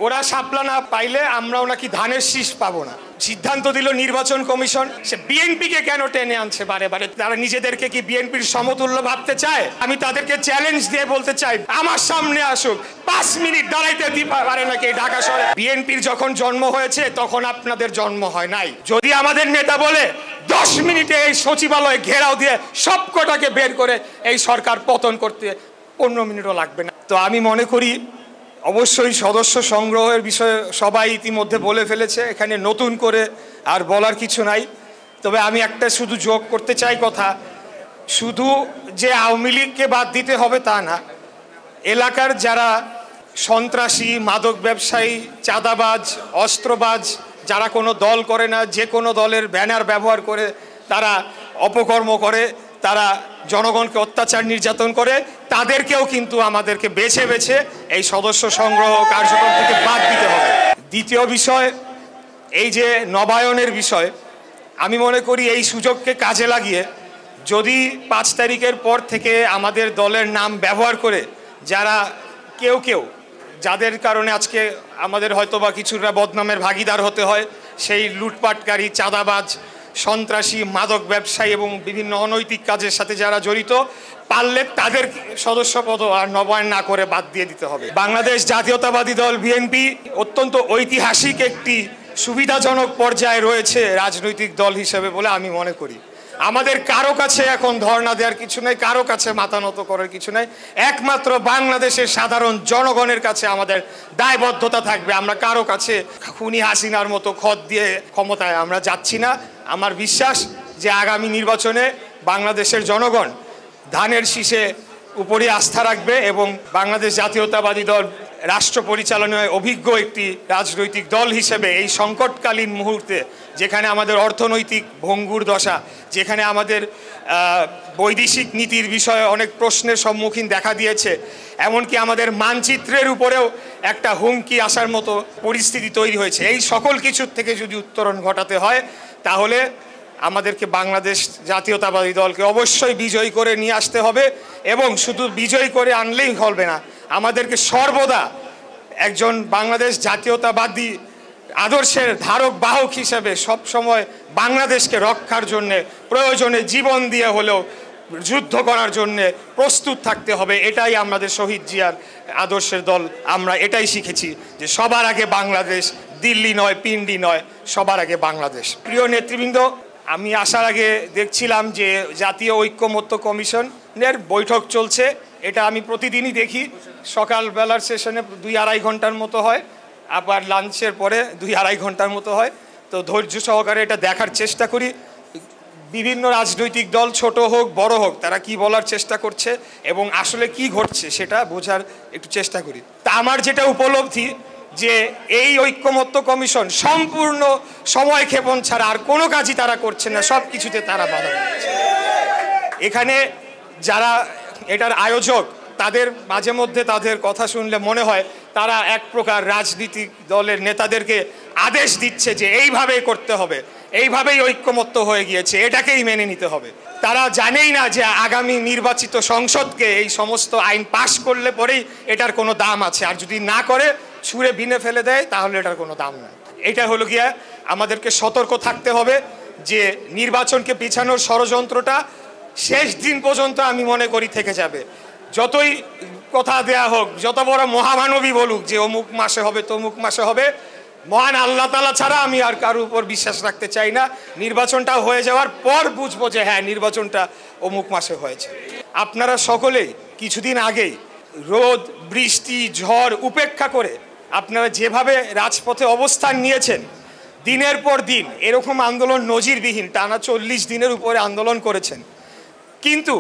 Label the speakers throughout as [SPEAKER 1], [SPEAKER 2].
[SPEAKER 1] ওরা শাপলা না পাইলে আমরাও নাকি ধানের শীষ পাবো না। সিদ্ধান্ত দিল নির্বাচন কমিশন, সে বিএনপিকে কেন টেনে আনছে বারে বারে? তারা নিজেদেরকে কি বিএনপির সমতুল্য ভাবতে চায়? আমি তাদেরকে চ্যালেঞ্জ দিয়ে বলতে চাই, আমার সামনে আসুক, 5 মিনিট দাঁড়াইতে পারে নাকি ঢাকা শহরে? বিএনপির যখন জন্ম হয়েছে তখন আপনাদের জন্ম হয় নাই। যদি আমাদের নেতা বলে 10 মিনিটে এই সচিবালয় ঘেরাও দিয়ে সবকটাকে বের করে এই সরকার পতন করতে 15 মিনিটও লাগবে না। তো আমি মনে করি অবশ্যই সদস্য সংগ্রহের বিষয়ে সবাই ইতিমধ্যে বলে ফেলেছে, এখানে নতুন করে আর বলার কিছু নাই। তবে আমি একটা শুধু যোগ করতে চাই কথা, শুধু যে আওয়ামী লীগকে বাদ দিতে হবে তা না, এলাকার যারা সন্ত্রাসী, মাদক ব্যবসায়ী, চাঁদাবাজ, অস্ত্রবাজ, যারা কোনো দল করে না, যে কোনো দলের ব্যানার ব্যবহার করে তারা অপকর্ম করে, তারা জনগণকে অত্যাচার নির্যাতন করে, তাদেরকেও কিন্তু আমাদেরকে বেছে বেছে এই সদস্য সংগ্রহ কার্যক্রম থেকে বাদ দিতে হবে। দ্বিতীয় বিষয়, এই যে নবায়নের বিষয়, আমি মনে করি এই সুযোগকে কাজে লাগিয়ে যদি 5 তারিখের পর থেকে আমাদের দলের নাম ব্যবহার করে যারা কেউ যাদের কারণে আজকে আমাদের হয়তোবা কিছুটা বদনামের ভাগিদার হতে হয়, সেই লুটপাটকারী, চাঁদাবাজ, সন্ত্রাসী, মাদক ব্যবসায়ী এবং বিভিন্ন অনৈতিক কাজের সাথে যারা জড়িত, পারলে তাদের সদস্যপদ আর নবায়ন না করে বাদ দিয়ে দিতে হবে। বাংলাদেশ জাতীয়তাবাদী দল বিএনপি অত্যন্ত ঐতিহাসিক একটি সুবিধাজনক পর্যায়ে রয়েছে রাজনৈতিক দল হিসেবে বলে আমি মনে করি। আমাদের কারো কাছে এখন ধর্ণা দেওয়ার কিছু নেই, কারো কাছে মাথা নত করার কিছু নেই, একমাত্র বাংলাদেশের সাধারণ জনগণের কাছে আমাদের দায়বদ্ধতা থাকবে। আমরা কারো কাছে খুনি হাসিনার মতো খত দিয়ে ক্ষমতায় আমরা যাচ্ছি না। আমার বিশ্বাস যে আগামী নির্বাচনে বাংলাদেশের জনগণ ধানের শীষে উপরে আস্থা রাখবে এবং বাংলাদেশ জাতীয়তাবাদী দল রাষ্ট্র পরিচালনায় অভিজ্ঞ একটি রাজনৈতিক দল হিসেবে এই সংকটকালীন মুহূর্তে, যেখানে আমাদের অর্থনৈতিক ভঙ্গুর দশা, যেখানে আমাদের বৈদেশিক নীতির বিষয়ে অনেক প্রশ্নের সম্মুখীন দেখা দিয়েছে, এমনকি আমাদের মানচিত্রের উপরেও একটা হুমকি আসার মতো পরিস্থিতি তৈরি হয়েছে, এই সকল কিছুর থেকে যদি উত্তরণ ঘটাতে হয় তাহলে আমাদেরকে বাংলাদেশ জাতীয়তাবাদী দলকে অবশ্যই বিজয়ী করে নিয়ে আসতে হবে। এবং শুধু বিজয়ী করে আনলেই হবে না, আমাদেরকে সর্বদা একজন বাংলাদেশ জাতীয়তাবাদী আদর্শের ধারক বাহক হিসেবে সবসময় বাংলাদেশকে রক্ষার জন্যে প্রয়োজনে জীবন দিয়ে হলেও যুদ্ধ করার জন্যে প্রস্তুত থাকতে হবে। এটাই আমাদের শহীদ জিয়ার আদর্শের দল, আমরা এটাই শিখেছি যে সবার আগে বাংলাদেশ, দিল্লি নয়, পিন্ডি নয়, সবার আগে বাংলাদেশ। প্রিয় নেতৃবৃন্দ, আমি আসার আগে দেখছিলাম যে জাতীয় ঐক্যমত্য কমিশনের বৈঠক চলছে। এটা আমি প্রতিদিনই দেখি, সকালবেলার সেশনে 2-2.5 ঘন্টার মতো হয়, আবার লাঞ্চের পরে 2-2.5 ঘন্টার মতো হয়। তো ধৈর্য সহকারে এটা দেখার চেষ্টা করি। বিভিন্ন রাজনৈতিক দল, ছোট হোক বড় হোক, তারা কি বলার চেষ্টা করছে এবং আসলে কি ঘটছে সেটা বোঝার একটু চেষ্টা করি। তা আমার যেটা উপলব্ধি যে এই ঐক্যমত্য কমিশন সম্পূর্ণ সময়ক্ষেপণ ছাড়া আর কোনো কাজই তারা করছে না, সব কিছুতে তারা বাধা দিচ্ছে। এখানে যারা এটার আয়োজক, তাদের মাঝে মধ্যে তাদের কথা শুনলে মনে হয় তারা এক প্রকার রাজনৈতিক দলের নেতাদেরকে আদেশ দিচ্ছে যে এইভাবেই করতে হবে, এইভাবেই ঐক্যমত্য হয়ে গিয়েছে, এটাকেই মেনে নিতে হবে। তারা জানেই না যে আগামী নির্বাচিত সংসদকে এই সমস্ত আইন পাশ করলে পরেই এটার কোনো দাম আছে, আর যদি না করে ছুঁড়ে বিনে ফেলে দেয় তাহলে এটার কোনো দাম নেই। এটা হলো গিয়া আমাদেরকে সতর্ক থাকতে হবে যে নির্বাচনকে পিছানোর ষড়যন্ত্রটা শেষ দিন পর্যন্ত আমি মনে করি থেকে যাবে। যতই কথা দেয়া হোক, যত বড় মহামানবী বলুক যে অমুক মাসে হবে তমুক মাসে হবে, মহান আল্লাহ তাআলা ছাড়া আমি আর কারোর উপর বিশ্বাস রাখতে চাই না। নির্বাচনটা হয়ে যাওয়ার পর বুঝবো যে হ্যাঁ, নির্বাচনটা অমুক মাসে হয়েছে। আপনারা সকলেই কিছুদিন আগেই রোদ, বৃষ্টি, ঝড় উপেক্ষা করে আপনারা যেভাবে রাজপথে অবস্থান নিয়েছেন, দিনের পর দিন এরকম আন্দোলন নজিরবিহীন টানা 40 দিনের উপরে আন্দোলন করেছেন, কিন্তু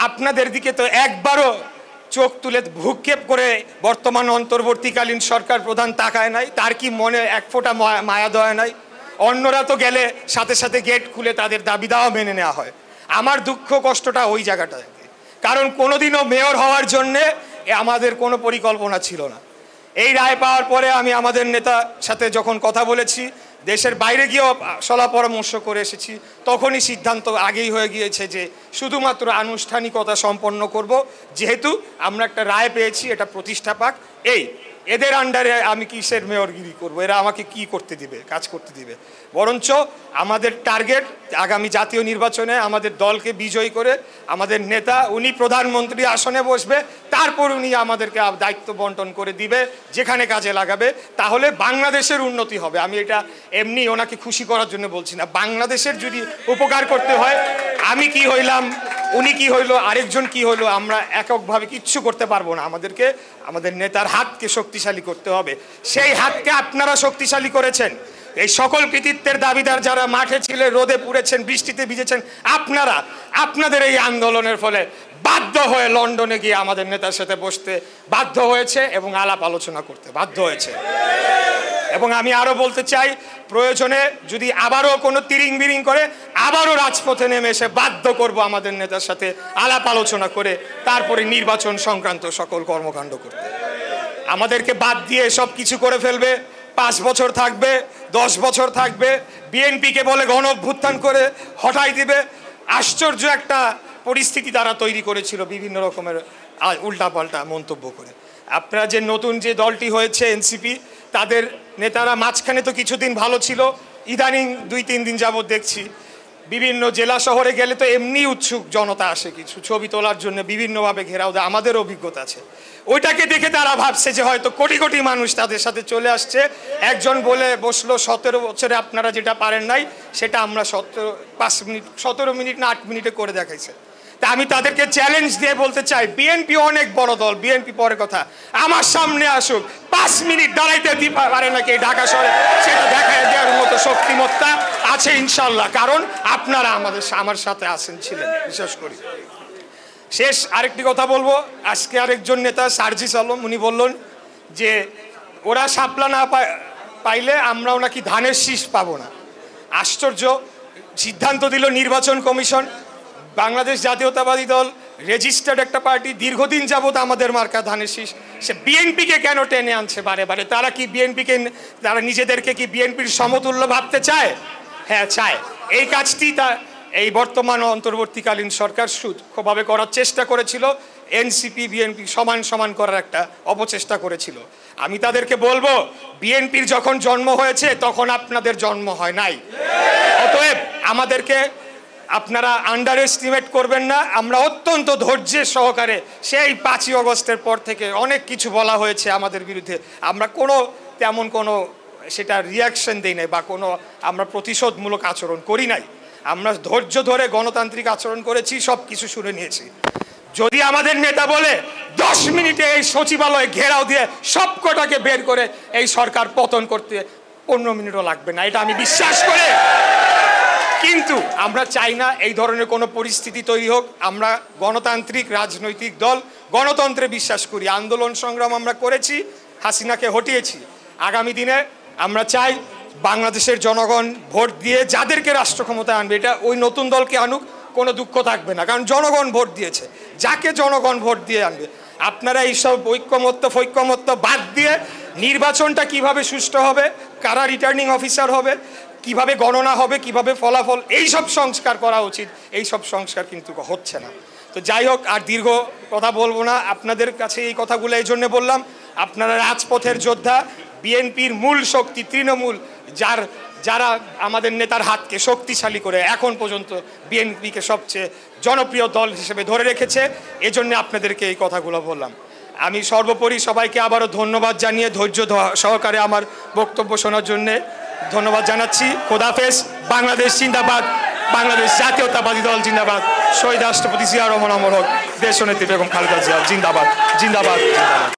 [SPEAKER 1] আপনাদের দিকে তো একবারও চোখ তুলে ভ্রুক্ষেপ করে বর্তমান অন্তর্বর্তীকালীন সরকার প্রধান তাকায় নাই। তার কি মনে এক ফোঁটা মায়া দয়া নাই? অন্যরা তো গেলে সাথে সাথে গেট খুলে তাদের দাবি দাওয়া মেনে নেওয়া হয়। আমার দুঃখ কষ্টটা ওই জায়গাটায়, কারণ কোনোদিনও মেয়র হওয়ার জন্যে আমাদের কোনো পরিকল্পনা ছিল না। এই রায় পাওয়ার পরে আমি আমাদের নেতার সাথে যখন কথা বলেছি, দেশের বাইরে গিয়েও সলা পরামর্শ করে এসেছি, তখনই সিদ্ধান্ত আগেই হয়ে গিয়েছে যে শুধুমাত্র আনুষ্ঠানিকতা সম্পন্ন করব, যেহেতু আমরা একটা রায় পেয়েছি, এটা প্রতিষ্ঠা পাক। এদের আন্ডারে আমি কিসের মেয়রগিরি করব? এরা আমাকে কি করতে দিবে, কাজ করতে দিবে? বরঞ্চ আমাদের টার্গেট আগামী জাতীয় নির্বাচনে আমাদের দলকে বিজয়ী করে আমাদের নেতা উনি প্রধানমন্ত্রী আসনে বসবে, তারপর উনি আমাদেরকে দায়িত্ব বন্টন করে দিবে যেখানে কাজে লাগাবে, তাহলে বাংলাদেশের উন্নতি হবে। আমি এটা এমনি ওনাকে খুশি করার জন্য বলছি না, বাংলাদেশের যদি উপকার করতে হয়, আমি কি হইলাম, উনি কি হইলো, আরেকজন কি হইলো, আমরা এককভাবে কিচ্ছু করতে পারবো না। আমাদেরকে আমাদের নেতার হাতকে শক্তিশালী করতে হবে। সেই হাতকে আপনারা শক্তিশালী করেছেন। এই সকল কৃতিত্বের দাবিদার যারা মাঠে ছিলেন, রোদে পুড়েছেন, বৃষ্টিতে ভিজেছেন, আপনারা আপনাদের এই আন্দোলনের ফলে বাধ্য হয়ে লন্ডনে গিয়ে আমাদের নেতার সাথে বসতে বাধ্য হয়েছে এবং আলাপ আলোচনা করতে বাধ্য হয়েছে। এবং আমি আরো বলতে চাই, প্রয়োজনে যদি আবারও কোনো তিরিং বিরিং করে আবারও রাজপথে নেমে এসে বাধ্য করব আমাদের নেতার সাথে আলাপ আলোচনা করে তারপরে নির্বাচন সংক্রান্ত সকল কর্মকাণ্ড করতে। আমাদেরকে বাদ দিয়ে সব কিছু করে ফেলবে, 5 বছর থাকবে, 10 বছর থাকবে, বিএনপিকে বলে গণ অভ্যুত্থান করে হটাই দিবে। আশ্চর্য একটা পরিস্থিতি তারা তৈরি করেছিল বিভিন্ন রকমের উল্টাপাল্টা মন্তব্য করে। আপনারা যে নতুন যে দলটি হয়েছে এনসিপি, তাদের নেতারা মাঝখানে তো কিছুদিন ভালো ছিল, ইদানিং 2-3 দিন যাবত দেখছি বিভিন্ন জেলা শহরে গেলে তো এমনি উৎসুক জনতা আসে কিছু ছবি তোলার জন্য, বিভিন্নভাবে ঘেরাও দেয়। আমাদের অভিজ্ঞতা আছে, ওইটাকে দেখে তারা ভাবছে যে হয়তো কোটি কোটি মানুষ তাদের সাথে চলে আসছে। একজন বলে বসলো 17 বছরে আপনারা যেটা পারেন নাই সেটা আমরা 17 মিনিট না 8 মিনিটে করে দেখাইছে। তা আমি তাদেরকে চ্যালেঞ্জ দিয়ে বলতে চাই, বিএনপি অনেক বড় দল, বিএনপি পরে কথা, আমার সামনে আসুক, 5 মিনিট দাঁড়াইতে পারে নাকি ঢাকা শহরে, সেটা দেখায় দেওয়ার মতো শক্তিমত্তা আছে ইনশাল্লাহ। কারণ আপনারা আমার সাথে আছেন, ছিলেন, বিশেষ করি। শেষ আরেকটি কথা বলবো, আজকে আরেকজন নেতা সার্জিস আলম উনি বললেন যে ওরা শাপলা না পাইলে আমরাও নাকি ধানের শীষ পাবো না। আশ্চর্য সিদ্ধান্ত দিল নির্বাচন কমিশন। বাংলাদেশ জাতীয়তাবাদী দল রেজিস্টার্ড একটা পার্টি, দীর্ঘদিন যাবত আমাদের মার্কা ধানের শীষ, সে বিএনপিকে কেন টেনে আনছে বারে বারে? তারা কি বিএনপিকে, তারা নিজেদেরকে কি বিএনপির সমতুল্য ভাবতে চায়? হ্যাঁ চায়। এই কাজটি এই বর্তমান অন্তর্বর্তীকালীন সরকার সূক্ষ্মভাবে করার চেষ্টা করেছিল। এনসিপি বিএনপি সমান সমান করার একটা অপচেষ্টা করেছিল। আমি তাদেরকে বলবো, বিএনপির যখন জন্ম হয়েছে তখন আপনাদের জন্ম হয় নাই। অতএব আমাদেরকে আপনারা আন্ডার এস্টিমেট করবেন না। আমরা অত্যন্ত ধৈর্যের সহকারে সেই 5ই আগস্টের পর থেকে অনেক কিছু বলা হয়েছে আমাদের বিরুদ্ধে, আমরা তেমন কোনো সেটা রিয়াকশন দিই নাই বা আমরা প্রতিশোধমূলক আচরণ করি নাই। আমরা ধৈর্য ধরে গণতান্ত্রিক আচরণ করেছি, সব কিছু শুনে নিয়েছি। যদি আমাদের নেতা বলে 10 মিনিটে এই সচিবালয়ে ঘেরাও দিয়ে সব কটাকে বের করে এই সরকার পতন করতে 15 মিনিটও লাগবে না, এটা আমি বিশ্বাস করি। কিন্তু আমরা চাই না এই ধরনের কোনো পরিস্থিতি তৈরি হোক। আমরা গণতান্ত্রিক রাজনৈতিক দল, গণতন্ত্রে বিশ্বাস করি। আন্দোলন সংগ্রাম আমরা করেছি, হাসিনাকে হটিয়েছি। আগামী দিনে আমরা চাই বাংলাদেশের জনগণ ভোট দিয়ে যাদেরকে রাষ্ট্র ক্ষমতায় আনবে, এটা ওই নতুন দলকে আনুক, কোনো দুঃখ থাকবে না, কারণ জনগণ ভোট দিয়েছে। যাকে জনগণ ভোট দিয়ে আনবে, আপনারা এইসব ঐক্যমত্য বাদ দিয়ে নির্বাচনটা কিভাবে সুষ্ঠু হবে, কারা রিটার্নিং অফিসার হবে, কিভাবে গণনা হবে, কিভাবে ফলাফল, এইসব সংস্কার করা উচিত। এইসব সংস্কার কিন্তু হচ্ছে না। তো যাই হোক, আর দীর্ঘ কথা বলবো না। আপনাদের কাছে এই কথাগুলো এই জন্য বললাম, আপনারা রাজপথের যোদ্ধা, বিএনপির মূল শক্তি তৃণমূল, যারা আমাদের নেতার হাতকে শক্তিশালী করে এখন পর্যন্ত বিএনপিকে সবচেয়ে জনপ্রিয় দল হিসেবে ধরে রেখেছে। এজন্য আপনাদেরকে এই কথাগুলো বললাম। আমি সর্বোপরি সবাইকে আবারও ধন্যবাদ জানিয়ে ধৈর্য সহকারে আমার বক্তব্য শোনার জন্যে ধন্যবাদ জানাচ্ছি। খোদাফেজ। বাংলাদেশ জিন্দাবাদ, বাংলাদেশ জাতীয়তাবাদী দল জিন্দাবাদ, শহীদ রাষ্ট্রপতি জিয়া রহমান অমর হোক, দেশনেত্রী বেগম খালেদা জিয়া জিন্দাবাদ, জিন্দাবাদ, জিন্দাবাদ।